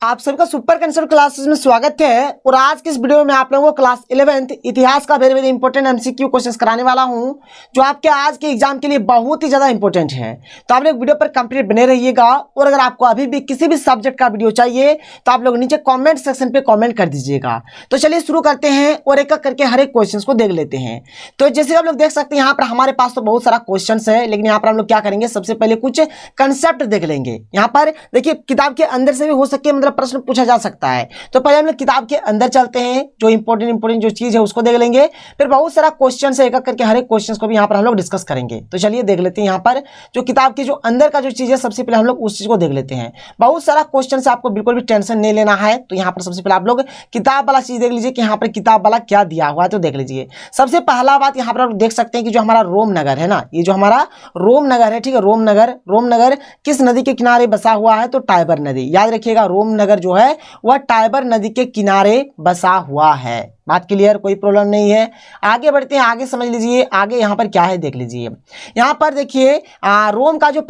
आप सबका super concept classes में स्वागत है। और आज की इस वीडियो में आप लोगों को क्लास 11th इतिहास का very very important MCQ questions कराने वाला हूं, जो आपके आज के एग्जाम के लिए बहुत ही ज्यादा इंपॉर्टेंट है। तो आप लोग वीडियो पर कंप्लीट बने रहिएगा। और अगर आपको अभी भी किसी भी सब्जेक्ट का वीडियो चाहिए तो आप लोग नीचे कॉमेंट सेक्शन पे कॉमेंट कर दीजिएगा। तो चलिए शुरू करते हैं और एक एक करके हर एक क्वेश्चन को देख लेते हैं। तो जैसे आप लोग देख सकते हैं यहाँ पर हमारे पास तो बहुत सारा क्वेश्चन है, लेकिन यहाँ पर हम लोग क्या करेंगे, सबसे पहले कुछ कंसेप्ट देख लेंगे। यहाँ पर देखिए किताब के अंदर से भी हो सके मतलब प्रश्न पूछा जा सकता है। तो पहले हम लोग किताब के अंदर चलते हैं, जो इंपॉर्टेंट जो चीज है उसको देख लेंगे। फिर बहुत सारा क्वेश्चन है, एक एक करके हर एक क्वेश्चन को भी यहाँ पर हम लोग डिस्कस करेंगे। तो चलिए देख लेते हैं यहाँ पर जो किताब की जो अंदर का जो चीज है, सबसे पहले हम लोग उस चीज को देख लेते हैं। बहुत सारा क्वेश्चन से आपको बिल्कुल भी टेंशन नहीं लेना है। तो यहाँ पर सबसे पहले आप लोग किताब वाला चीज देख लीजिए कि यहाँ पर किताब वाला क्या दिया हुआ है। तो देख लीजिए सबसे पहला बात यहाँ पर आप देख सकते हैं कि जो हमारा रोम नगर है ना, ये जो हमारा रोम नगर है, ठीक है, रोम नगर किस नदी के किनारे बसा हुआ है? तो टाइबर नदी। याद रखिएगा रोम नगर जो है वह टाइबर नदी के किनारे बसा हुआ है। बात क्लियर, कोई प्रॉब्लम नहीं है। आगे बढ़ते हैं, आगे समझ लीजिए आगे यहाँ पर क्या है देख लीजिए। यहाँ पर देखिए रोम का जो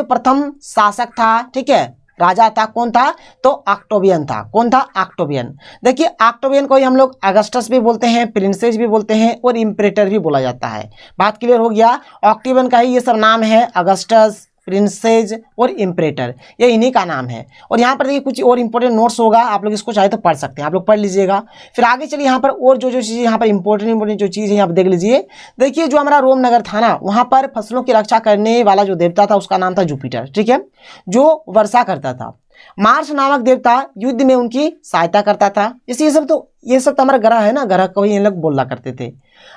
प्रथम शासक था, ठीक है, राजा था, कौन था? तो ऑक्टेवियन था। कौन था? ऑक्टेवियन। देखिए ऑक्टेवियन को ही हम लोग अगस्टस भी बोलते हैं, प्रिंसेस भी बोलते हैं और इंपरेटर भी बोला जाता है। बात क्लियर हो गया। ऑक्टेवियन का ही ये सब नाम है, अगस्टस, प्रिंसेस और इंपरेटर, ये इन्हीं का नाम है। और यहाँ पर देखिए कुछ और इंपॉर्टेंट नोट्स होगा, आप लोग इसको चाहे तो पढ़ सकते हैं, आप लोग पढ़ लीजिएगा। फिर आगे चलिए यहाँ पर और जो चीज़ यहाँ पर इंपॉर्टेंट जो चीज़ है यहाँ पर देख लीजिए। देखिए जो हमारा रोम नगर था ना, वहाँ पर फसलों की रक्षा करने वाला जो देवता था उसका नाम था जुपिटर, ठीक है, जो वर्षा करता था। मार्स नामक देवता युद्ध में उनकी सहायता करता था। ये सब तो हमारा ग्रह है ना, ग्रह को ही इन लोग बोला करते थे।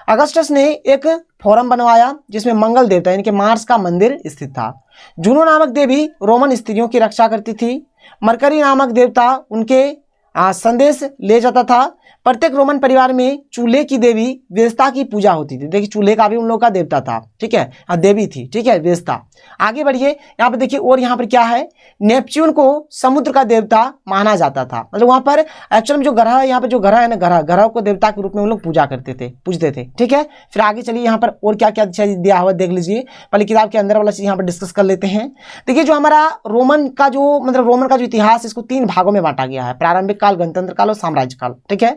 अगस्टस ने एक फोरम बनवाया जिसमें मंगल देवता यानी कि मार्स का मंदिर स्थित था। जूनो नामक देवी रोमन स्त्रियों की रक्षा करती थी। मरकरी नामक देवता उनके संदेश ले जाता था। प्रत्येक रोमन परिवार में चूल्हे की देवी वेस्ता की पूजा होती थी। देखिए चूल्हे का भी उन लोग का देवता था, ठीक है, देवी थी, ठीक है, वेस्ता। आगे बढ़िए यहाँ पर देखिए और यहाँ पर क्या है, नेपच्यून को समुद्र का देवता माना जाता था। मतलब वहां पर एक्चुअल में जो ग्रह है, यहाँ पर जो ग्रह है ना, ग्रह को देवता के रूप में उन लोग पूजते थे, ठीक है। फिर आगे चलिए यहाँ पर और क्या क्या दिया हुआ देख लीजिए। पहले किताब के अंदर वाला चीज यहाँ पर डिस्कस कर लेते हैं। देखिए जो हमारा रोमन का जो इतिहास, इसको 3 भागों में बांटा गया है, प्रारंभिक काल, गणतंत्र काल और साम्राज्य काल, ठीक है।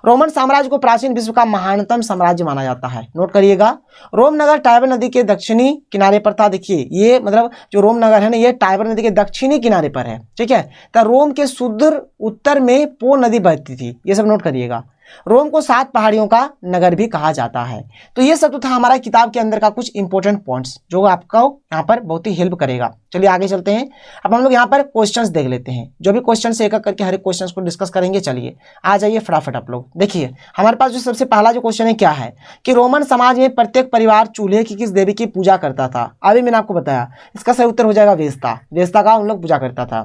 रोमन साम्राज्य को प्राचीन विश्व का महानतम साम्राज्य माना जाता है, नोट करिएगा। रोम नगर टाइबर नदी के दक्षिणी किनारे पर था। देखिए ये मतलब जो रोम नगर है ना, ये टाइबर नदी के दक्षिणी किनारे पर है, ठीक है। तो रोम के सुदूर उत्तर में पो नदी बहती थी, ये सब नोट करिएगा। रोम को 7 पहाड़ियों का नगर भी कहा जाता है। तो ये सब तो था हमारा किताब के अंदर का कुछ इंपॉर्टेंट पॉइंट्स, जो आपको यहाँ पर बहुत ही हेल्प करेगा। चलिए आगे चलते हैं। अब हम लोग यहाँ पर क्वेश्चंस देख लेते हैं, जो भी क्वेश्चंस एक एक करके हर एक क्वेश्चंस को डिस्कस करेंगे। चलिए आ जाइए फटाफट आप लोग देखिए। हमारे पास जो सबसे पहला जो क्वेश्चन है क्या है कि रोमन समाज में प्रत्येक परिवार चूल्हे की किस देवी की पूजा करता था? अभी मैंने आपको बताया, इसका सही उत्तर हो जाएगा वेस्ता का उन लोग पूजा करता था।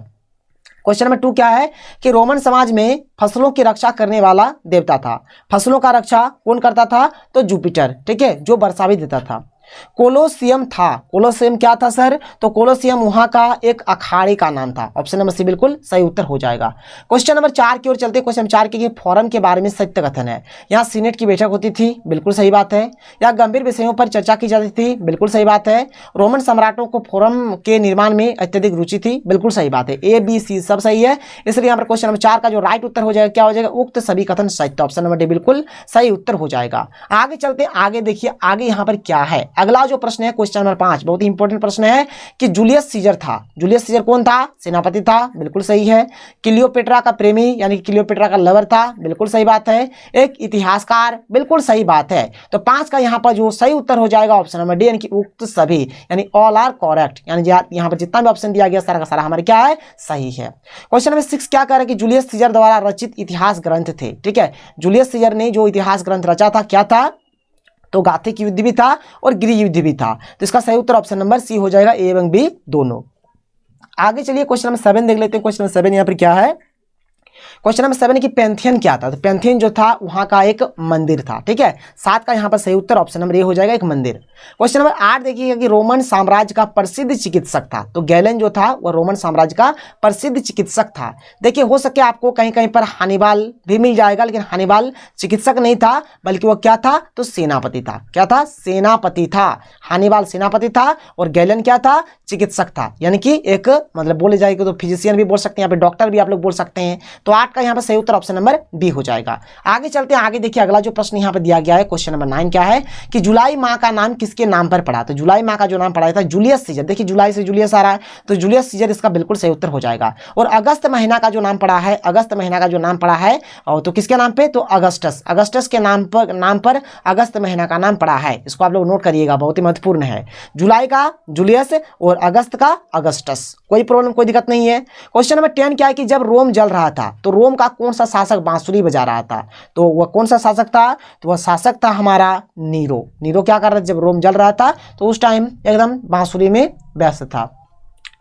क्वेश्चन नंबर 2 क्या है कि रोमन समाज में फसलों की रक्षा करने वाला देवता था। फसलों का रक्षा कौन करता था? तो जुपिटर, ठीक है, जो वर्षा भी देता था। कोलोसियम था। कोलोसियम क्या था सर? तो कोलोसियम वहां का एक अखाड़े का नाम था। ऑप्शन नंबर सी बिल्कुल सही उत्तर हो जाएगा। क्वेश्चन नंबर 4 की ओर चलते हैं। क्वेश्चन नंबर 4 के फोरम के बारे में सत्य कथन है। यहाँ सीनेट की बैठक होती थी, बिल्कुल सही बात है। या गंभीर विषयों पर चर्चा की जाती थी, बिल्कुल सही बात है। रोमन सम्राटों को फोरम के निर्माण में अत्यधिक रुचि थी, बिल्कुल सही बात है। ए बी सी सब सही है, इसलिए यहाँ पर क्वेश्चन नंबर 4 का जो राइट उत्तर हो जाएगा क्या हो जाएगा? उक्त सभी कथन सत्य। ऑप्शन नंबर डी बिल्कुल सही उत्तर हो जाएगा। आगे चलते हैं, आगे देखिए आगे यहाँ पर क्या है। अगला जो प्रश्न है क्वेश्चन नंबर 5 बहुत ही इंपॉर्टेंट प्रश्न है कि जूलियस सीजर था। जूलियस सीजर कौन था? सेनापति था, बिल्कुल सही है। क्लियोपेट्रा का प्रेमी यानी कि क्लियोपेट्रा का लवर था, बिल्कुल सही बात है। एक इतिहासकार, बिल्कुल सही बात है। तो 5 का यहाँ पर जो सही उत्तर हो जाएगा ऑप्शन नंबर डी यानी कि उक्त सभी, यानी ऑल आर करेक्ट। यानी यहाँ पर जितना भी ऑप्शन दिया गया सारा का सारा हमारे क्या है? सही है। क्वेश्चन नंबर 6 क्या कह रहा है कि जूलियस सीजर द्वारा रचित इतिहास ग्रंथ थे, ठीक है। जूलियस सीजर ने जो इतिहास ग्रंथ रचा था क्या था? तो गाथिक युद्ध भी था और गृह युद्ध भी था। तो इसका सही उत्तर ऑप्शन नंबर सी हो जाएगा, ए एवं बी दोनों। आगे चलिए क्वेश्चन नंबर 7 देख लेते हैं। क्वेश्चन नंबर 7 यहाँ पर क्या है? क्वेश्चन नंबर 7 की पैंथियन क्या था? तो पैंथियन जो था वहां का एक मंदिर था, ठीक है। 7 का यहाँ पर सही उत्तर ऑप्शन नंबर ए हो जाएगा, एक मंदिर। क्वेश्चन नंबर 8 देखिएगा कि रोमन साम्राज्य का प्रसिद्ध चिकित्सक था। तो गैलन जो था वह रोमन साम्राज्य का प्रसिद्ध चिकित्सक था। देखिए हो सके आपको कहीं कहीं पर हानिबाल भी मिल जाएगा, लेकिन हानिबाल चिकित्सक नहीं था, बल्कि वह क्या था? तो सेनापति था। क्या था? सेनापति था। हानिबाल सेनापति था और गैलन क्या था? चिकित्सक था, यानी कि एक मतलब बोले जाएगा तो फिजिशियन भी बोल सकते हैं, यहाँ पे डॉक्टर भी आप लोग बोल सकते हैं। तो 8 का यहाँ पर सही उत्तर ऑप्शन नंबर बी हो जाएगा। आगे चलते हैं, आगे देखिए अगला जो प्रश्न यहाँ पर दिया गया है क्वेश्चन नंबर 9 क्या है कि जुलाई माह का नाम किसके नाम पर पड़ा? तो जुलाई माह का जो नाम पड़ा था जूलियस सीजर। देखिए जुलाई से जूलियस आ रहा है, तो जूलियस सीजर इसका बिल्कुल सही उत्तर हो जाएगा। और अगस्त महीना का जो नाम पड़ा है, अगस्त महीना का जो नाम पड़ा है तो किसके नाम पे? तो अगस्टस, अगस्टस के नाम पर अगस्त महीना का नाम पड़ा है। इसको आप लोग नोट करिएगा, बहुत ही महत्वपूर्ण है। जुलाई का जूलियस और अगस्त का अगस्टस, कोई प्रॉब्लम कोई दिक्कत नहीं है। क्वेश्चन नंबर 10 क्या है कि जब रोम जल रहा था तो रोम का कौन सा शासक बांसुरी बजा रहा था? तो वह कौन सा शासक था? तो वह शासक था हमारा नीरो। नीरो क्या कर रहा था जब रोम जल रहा था? तो उस टाइम एकदम बांसुरी में व्यस्त था।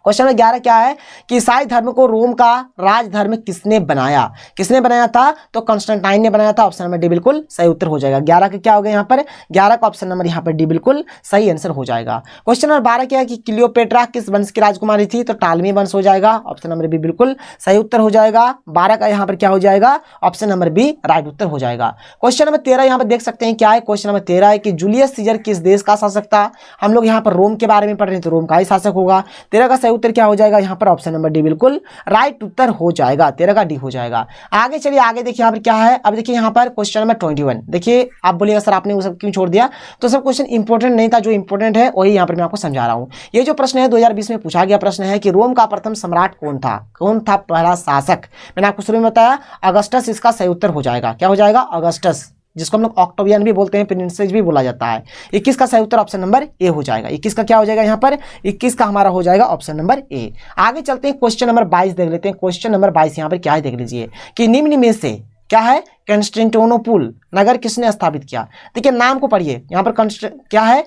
क्वेश्चन नंबर 11 क्या है कि ईसाई धर्म को रोम का राज धर्म किसने बनाया? किसने बनाया था? तो कंस्टेंटाइन ने बनाया था। ऑप्शन नंबर डी बिल्कुल सही उत्तर हो जाएगा। 11 का क्या हो गया यहाँ पर? 11 का ऑप्शन नंबर यहाँ पर डी बिल्कुल सही आंसर हो जाएगा। क्वेश्चन नंबर 12 क्या है कि क्लियोपेट्रा किस वंश की राजकुमारी थी? तो टालमी वंश हो जाएगा। ऑप्शन नंबर बी बिल्कुल सही उत्तर हो जाएगा। 12 का यहाँ पर क्या हो जाएगा? ऑप्शन नंबर बी राइट उत्तर हो जाएगा। क्वेश्चन नंबर 13 यहाँ पर देख सकते हैं क्या है? क्वेश्चन नंबर 13 है कि जूलियस सीजर किस देश का शासक था? हम लोग यहाँ पर रोम के बारे में पढ़ रहे हैं, तो रोम का ही शासक होगा। 13 का सही उत्तर क्या हो जाएगा? यहाँ पर ऑप्शन नंबर डी बिल्कुल राइट उत्तर हो जाएगा। 13 का डी हो जाएगा। आगे चलिए, आगे देखिए यहाँ पर क्या है। अब देखिए यहाँ पर क्वेश्चन नंबर 21। देखिए आप बोलिएगा सर आपने वो सब क्यों छोड़ दिया? तो सब क्वेश्चन इंपॉर्टेंट नहीं था, जो इंपॉर्टेंट है वही यहाँ पर मैं आपको समझा रहा हूँ। ये जो प्रश्न है 2020 में पूछा गया प्रश्न है कि रोम का प्रथम सम्राट कौन था? कौन था पहला शासक? मैंने आपको शुरू में बताया अगस्टस इसका सही उत्तर हो जाएगा। क्या हो जाएगा? अगस्टस, जिसको हम लोग ऑक्टोवियन भी बोलते हैं, प्रिंसेस भी बोला जाता है। 21 का सही उत्तर ऑप्शन नंबर ए हो जाएगा। 21 का क्या हो जाएगा यहाँ पर? 21 का हमारा हो जाएगा ऑप्शन नंबर ए। आगे चलते हैं, क्वेश्चन नंबर 22 देख लेते हैं। क्वेश्चन नंबर 22 यहाँ पर क्या है देख लीजिए कि निम्न में से क्या है कॉन्स्टेंटिनोपल नगर किसने स्थापित किया? देखिए नाम को पढ़िए, यहाँ पर क्या है?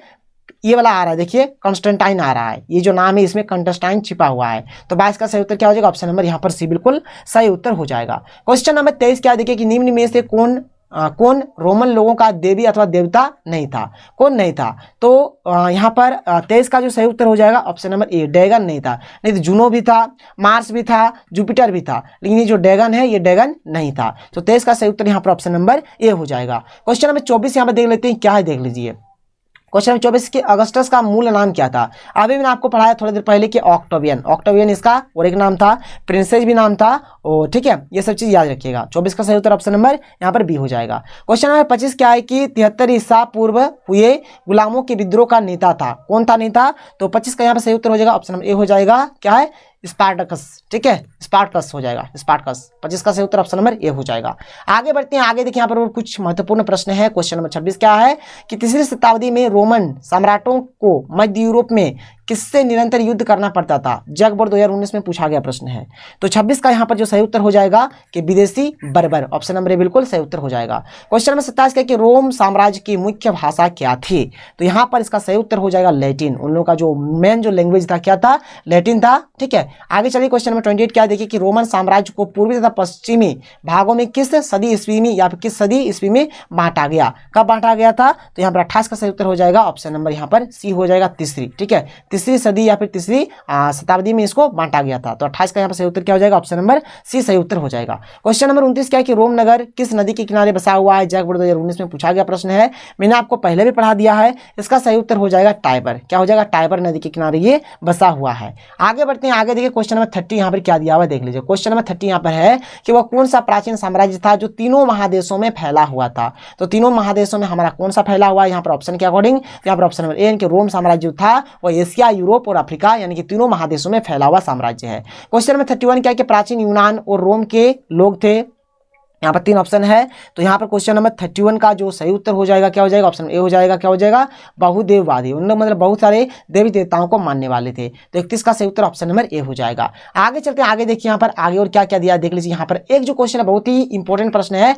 ये वाला आ रहा है, देखिए कॉन्स्टेंटाइन आ रहा है। ये जो नाम है इसमें कॉन्स्टेंटाइन छिपा हुआ है। तो 22 का सही उत्तर क्या हो जाएगा? ऑप्शन नंबर यहाँ पर सी बिल्कुल सही उत्तर हो जाएगा। क्वेश्चन नंबर 23 क्या है? देखिए कि निम्न में से कौन रोमन लोगों का देवी अथवा देवता नहीं था? कौन नहीं था? तो यहाँ पर 23 का जो सही उत्तर हो जाएगा ऑप्शन नंबर ए, डैगन नहीं था। नहीं तो जूनो भी था, मार्स भी था, जुपिटर भी था, लेकिन ये जो डैगन है ये डैगन नहीं था। तो 23 का सही उत्तर यहाँ पर ऑप्शन नंबर ए हो जाएगा। क्वेश्चन नंबर 24 यहाँ पर देख लेते हैं क्या है, देख लीजिए। क्वेश्चन नंबर 24 के अगस्टस का मूल नाम क्या था? अभी मैंने आपको पढ़ाया थोड़ी देर पहले कि ऑक्टोवियन, ऑक्टोवियन इसका और एक नाम था, प्रिंसेस भी नाम था। और ठीक है, ये सब चीज याद रखिएगा। 24 का सही उत्तर ऑप्शन नंबर यहाँ पर बी हो जाएगा। क्वेश्चन नंबर 25 क्या है कि 73 ईसा पूर्व हुए गुलामों के विद्रोह का नेता था? कौन था नेता? तो 25 का यहाँ पर सही उत्तर हो जाएगा ऑप्शन नंबर ए हो जाएगा। क्या है? स्पार्टकस। ठीक है, स्पार्टकस हो जाएगा, स्पार्टकस। 25 का सही उत्तर ऑप्शन नंबर ए हो जाएगा। आगे बढ़ते हैं, आगे देखिए यहाँ पर और कुछ महत्वपूर्ण प्रश्न है। क्वेश्चन नंबर 26 क्या है कि तीसरी शताब्दी में रोमन सम्राटों को मध्य यूरोप में किससे निरंतर युद्ध करना पड़ता था? जग बोर्ड 2019 में पूछा गया प्रश्न है। तो 26 का यहाँ पर जो सही उत्तर हो जाएगा कि विदेशी बर्बर। ऑप्शन नंबर ए बिल्कुल सही उत्तर हो जाएगा। क्वेश्चन नंबर 27 क्या है कि रोम साम्राज्य की मुख्य भाषा क्या थी? तो यहाँ पर इसका सही उत्तर हो जाएगा लैटिन। उन लोगों का जो मेन जो लैंग्वेज था क्या था? लैटिन था। ठीक है, आगे चलिए क्वेश्चन नंबर 28 क्या देखिए कि रोमन साम्राज्य को पूर्वी तथा पश्चिमी भागों में किस सदी ईस्वी में या फिर किस सदी ईस्वी में बांटा गया? कब बांटा गया था? तो यहाँ पर 28 का सही उत्तर हो जाएगा ऑप्शन नंबर यहाँ पर सी हो जाएगा, तीसरी। ठीक है, तीसरी सदी या फिर तीसरी शताब्दी में इसको बांटा गया था। तो 28 का यहाँ पर सही उत्तर क्या हो जाएगा? ऑप्शन नंबर सी सही उत्तर हो जाएगा। क्वेश्चन नंबर 29 क्या है कि रोम नगर किस नदी के किनारे बसा हुआ है? जग बोर्ड 2019 में पूछा गया प्रश्न है, मैंने आपको पहले भी पढ़ा दिया है। इसका सही उत्तर हो जाएगा टाइबर। क्या हो जाएगा? टाइबर नदी के किनारे ये बसा हुआ है। आगे बढ़ते हैं, आगे देखिए क्वेश्चन नंबर 30 यहाँ पर क्या दिया हुआ है देख लीजिए। क्वेश्चन नंबर 30 यहाँ पर है कि वह कौन सा प्राचीन साम्राज्य था जो तीनों महादेशों में फैला हुआ था? तो तीनों महादेशों में हमारा कौन सा फैला हुआ है यहाँ पर ऑप्शन के अकॉर्डिंग? यहाँ पर ऑप्शन नंबर ए कि रोम साम्राज्य था वह एशिया, यूरोप और अफ्रीका यानी कि तीनों महादेशों में फैला हुआ साम्राज्य है। क्वेश्चन नंबर 31 क्या है कि प्राचीन यूनान और रोम के लोग थे? यहाँ पर 3 ऑप्शन है। तो यहाँ पर क्वेश्चन नंबर 31 का जो सही उत्तर हो जाएगा क्या हो जाएगा? ऑप्शन ए हो जाएगा। क्या हो जाएगा? बहुदेववादी। उन लोग मतलब बहुत सारे देवी देवताओं को मानने वाले थे। तो 31 का सही उत्तर ऑप्शन नंबर ए हो जाएगा। आगे चलते हैं, आगे देखिए यहाँ पर आगे और क्या क्या दिया देख लीजिए। यहाँ पर एक जो क्वेश्चन है बहुत ही इंपॉर्टेंट प्रश्न है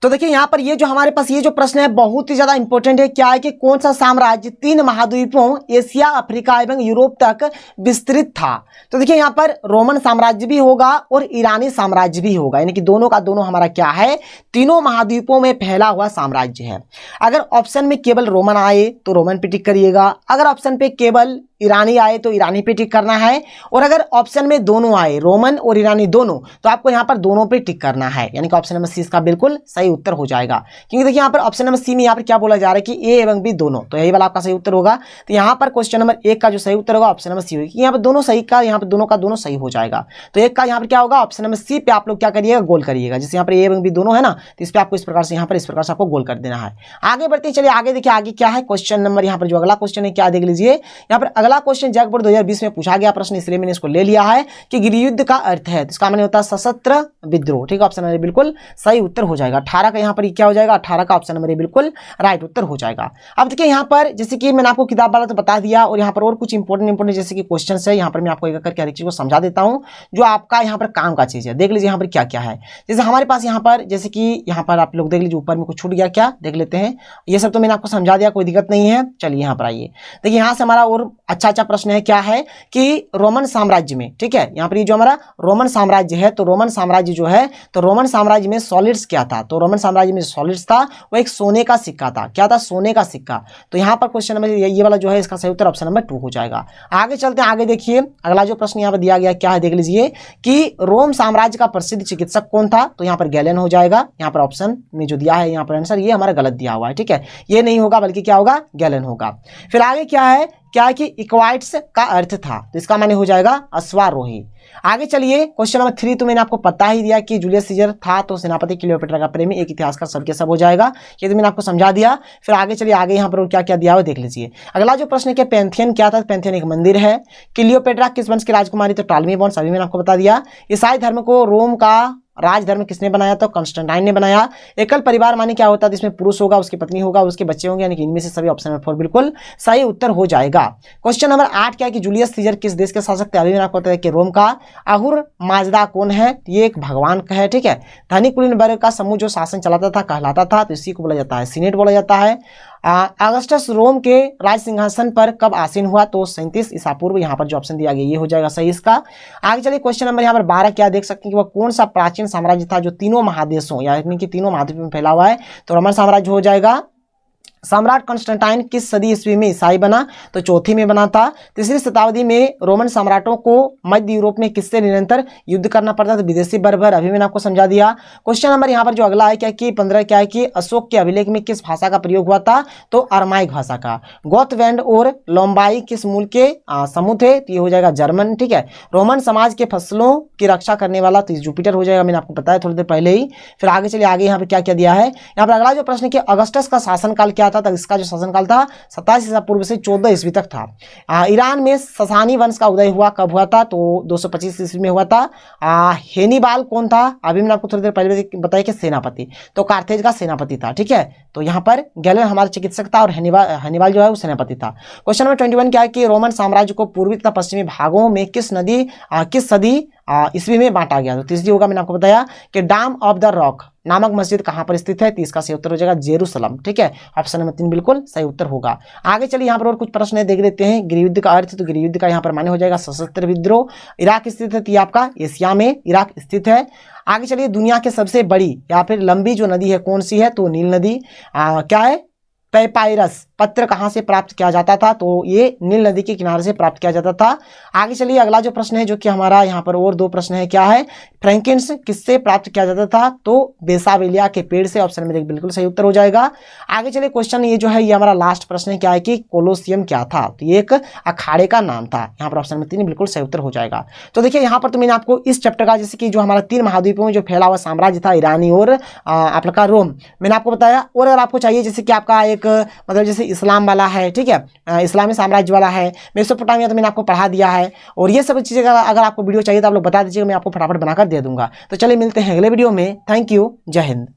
तो देखिए यहाँ पर ये जो हमारे पास ये जो प्रश्न है बहुत ही ज्यादा इंपॉर्टेंट है। क्या है कि कौन सा साम्राज्य 3 महाद्वीपों एशिया, अफ्रीका एवं यूरोप तक विस्तृत था। तो देखिए यहाँ पर रोमन साम्राज्य भी होगा और ईरानी साम्राज्य भी होगा, यानी कि दोनों का दोनों हमारा क्या है, तीनों महाद्वीपों में फैला हुआ साम्राज्य है। अगर ऑप्शन में केवल रोमन आए तो रोमन पे टिक करिएगा, अगर ऑप्शन पे केवल ईरानी आए तो ईरानी पे टिक करना है, और अगर ऑप्शन में दोनों आए रोमन और ईरानी दोनों तो आपको यहाँ पर दोनों पे टिक करना है, यानी कि ऑप्शन नंबर सी इसका बिल्कुल सही उत्तर हो जाएगा। क्योंकि देखिए यहाँ पर ऑप्शन नंबर सी में यहाँ पर क्या बोला जा रहा है कि ए एवं बी दोनों, तो यही वाला आपका सही उत्तर होगा। तो यहाँ पर क्वेश्चन नंबर 1 का जो सही उत्तर होगा ऑप्शन नंबर सी होगी। यहाँ पर दोनों सही का, यहाँ पर दोनों का दोनों सही हो जाएगा। तो एक का यहाँ पर क्या होगा, ऑप्शन नंबर सी पे आप लोग क्या करिएगा, गोल करिएगा। जैसे यहाँ पर ए एवं बी दोनों है ना, तो इस पर आपको इस प्रकार से यहाँ पर इस प्रकार से आपको गोल कर देना है। आगे बढ़ते हैं, चलिए आगे देखिए आगे क्या है क्वेश्चन नंबर, यहाँ पर जो अगला क्वेश्चन है क्या देख लीजिए। यहाँ पर अगला क्वेश्चन जैक बोर्ड 2020 में पूछा गया प्रश्न, इसलिए मैंने इसको ले लिया है कि गृहयुद्ध का अर्थ है, तो इसका माने होता है सशस्त्र विद्रोह। ठीक है, ऑप्शन नंबर बिल्कुल सही उत्तर हो जाएगा। 18 का यहाँ पर क्या हो जाएगा, 18 का ऑप्शन नंबर बिल्कुल राइट उत्तर हो जाएगा। अब देखिए यहाँ पर जैसे कि मैंने आपको किताब वाला तो बता दिया, और यहाँ पर और कुछ इंपॉर्टेंट जैसे कि क्वेश्चन है, यहाँ पर मैं आपको एक करके हर एक चीज को समझा देता हूँ जो आपका यहाँ पर काम का चीज है। देख लीजिए यहाँ पर क्या क्या है। जैसे हमारे पास यहाँ पर जैसे कि यहाँ पर आप लोग देख लीजिए ऊपर में कुछ छूट गया क्या, देख लेते हैं। ये सब तो मैंने आपको समझा दिया, कोई दिक्कत नहीं है। चलिए यहाँ पर आइए, देखिए यहाँ से हमारा और अच्छा प्रश्न है, क्या है कि रोमन साम्राज्य में, ठीक है, यहाँ पर ये जो हमारा रोमन साम्राज्य है, तो रोमन साम्राज्य जो है, तो रोमन साम्राज्य में सॉलिड्स क्या था, तो रोमन साम्राज्य में सॉलिड्स था वो एक सोने का सिक्का था। क्या था, सोने का सिक्का। तो यहाँ पर क्वेश्चन नंबर ये वाला जो है इसका सही उत्तर ऑप्शन नंबर 2 हो जाएगा। आगे चलते हैं, आगे देखिए अगला जो प्रश्न यहाँ पर दिया गया क्या है, देख लीजिए कि रोम साम्राज्य का प्रसिद्ध चिकित्सक कौन था, तो यहाँ पर गैलन हो जाएगा। यहाँ पर ऑप्शन में जो दिया है यहाँ पर आंसर ये हमारा गलत दिया हुआ है, ठीक है, ये नहीं होगा बल्कि क्या होगा, गैलन होगा। फिर आगे क्या है कि इक्वाइट्स का अर्थ था, तो इसका माने हो जाएगा अश्वारोही। आगे चलिए क्वेश्चन नंबर 3 तो मैंने आपको पता ही दिया कि जूलियस सीजर था तो सेनापति क्लियोपेट्रा का प्रेमी, एक इतिहासकार सबके सब हो जाएगा, ये तो मैंने आपको समझा दिया। फिर आगे चलिए आगे यहाँ पर क्या क्या दिया हुआ देख लीजिए। अगला जो प्रश्न है कि पैंथियन क्या था, पैंथियन एक मंदिर है। क्लियोपेट्रा किस वंश की राजकुमारी, तो टॉलमी वंश, अभी मैंने आपको बता दिया। ईसाई धर्म को रोम का राजधर्म किसने बनाया, तो कंस्टेंटाइन ने बनाया। एकल परिवार माने क्या होता है, इसमें पुरुष होगा, उसकी पत्नी होगा, उसके बच्चे होंगे, यानी कि इनमें से सभी ऑप्शन नंबर 4 बिल्कुल सही उत्तर हो जाएगा। क्वेश्चन नंबर 8 क्या है कि जूलियस सीजर किस देश के शासक थे, अभी मैंने आपको बताया कि रोम का। अहुर माजदा कौन है, ये एक भगवान का है, ठीक है। धनिक कुलीन वर्ग का समूह जो शासन चलाता था कहलाता था, तो इसी को बोला जाता है सीनेट बोला जाता है। अगस्टस रोम के राज सिंहासन पर कब आसीन हुआ, तो 37 ईसा पूर्व, यहाँ पर जो ऑप्शन दिया गया ये हो जाएगा सही इसका। आगे चलिए क्वेश्चन नंबर यहाँ पर 12 क्या देख सकते हैं कि वह कौन सा प्राचीन साम्राज्य था जो तीनों महादेशों यानी कि तीनों महाद्वीप में फैला हुआ है, तो रोमन साम्राज्य हो जाएगा। सम्राट कंस्टेंटाइन किस सदी ईस्वी में ईसाई बना, तो चौथी में बना था। 3री शताब्दी में रोमन सम्राटों को मध्य यूरोप में किससे निरंतर युद्ध करना पड़ता था, विदेशी बर्बर, अभी मैंने आपको समझा दिया। क्वेश्चन नंबर यहाँ पर जो अगला है क्या कि 15 क्या है कि अशोक के अभिलेख में किस भाषा का प्रयोग हुआ था, तो अरमाइक भाषा का। गोथलैंड और लोम्बाई किस मूल के समूह थे, तो ये हो जाएगा जर्मन, ठीक है। रोमन समाज के फसलों की रक्षा करने वाला, तो जुपिटर हो जाएगा, मैंने आपको बताया थोड़ी देर पहले ही। फिर आगे चलिए आगे यहाँ पर क्या क्या दिया है। यहाँ पर अगला जो प्रश्न कि अगस्टस का शासनकाल क्या था, तक इसका जो शासनकाल था 27 ईसा पूर्व से 14 ईस्वी तक था। ईरान में ससानी वंश का उदय हुआ कब हुआ था, तो 225 ईस्वी में हुआ था। हेनिबाल कौन था, अभी मैंने आपको थोड़ी देर पहले बताया कि सेनापति, तो कार्थेज का सेनापति था, ठीक है। तो यहाँ पर गैलन हमारा चिकित्सक था और हनीबाल जो है वो सेनापति था। क्वेश्चन नंबर 21 क्या है कि रोमन साम्राज्य को पूर्वी तथा पश्चिमी भागों में किस सदी ईस्वी में बांटा गया, तो तीसरी होगा, मैंने आपको बताया कि डाम ऑफ द रॉक नामक मस्जिद कहां पर स्थित है, तो इसका सही उत्तर हो जाएगा जेरूसलम, ठीक है। ऑप्शन नंबर 3 बिल्कुल सही उत्तर होगा। आगे चलिए यहाँ पर और कुछ प्रश्न है देख लेते हैं। गृहयुद्ध का अर्थ, तो गृहयुद्ध का यहाँ पर माने हो जाएगा सशस्त्र विद्रोह। इराक स्थित है, तो आपका एशिया में इराक स्थित है। आगे चलिए दुनिया के सबसे बड़ी या फिर लंबी जो नदी है कौन सी है, तो नील नदी। क्या है, पैपायरस पत्र कहां से प्राप्त किया जाता था, तो ये नील नदी के किनारे से प्राप्त किया जाता था। आगे चलिए अगला जो प्रश्न है जो कि हमारा यहाँ पर और 2 प्रश्न है, क्या है फ्रैंकिन्स किससे प्राप्त किया जाता था, तो बेसाविलिया के पेड़ से, ऑप्शन में बिल्कुल सही उत्तर हो जाएगा। आगे चलिए क्वेश्चन ये जो है ये हमारा लास्ट प्रश्न है, क्या है कि कोलोसियम क्या था, तो ये एक अखाड़े का नाम था, यहाँ पर ऑप्शन में 3 बिल्कुल सही उत्तर हो जाएगा। तो देखिए यहाँ पर तो मैंने आपको इस चैप्टर का जैसे कि जो हमारा 3 महाद्वीपों में जो फैला हुआ साम्राज्य था ईरानी और आपका रोम, मैंने आपको बताया। और अगर आपको चाहिए जैसे कि आपका एक मतलब जैसे इस्लाम वाला है, ठीक है, इस्लामी साम्राज्य वाला है, मेसोपोटामिया, तो मैंने आपको पढ़ा दिया है। और ये सब चीज़ें अगर आपको वीडियो चाहिए तो आप लोग बता दीजिएगा, मैं आपको फटाफट बनाकर दे दूंगा। तो चलिए मिलते हैं अगले वीडियो में। थैंक यू, जय हिंद।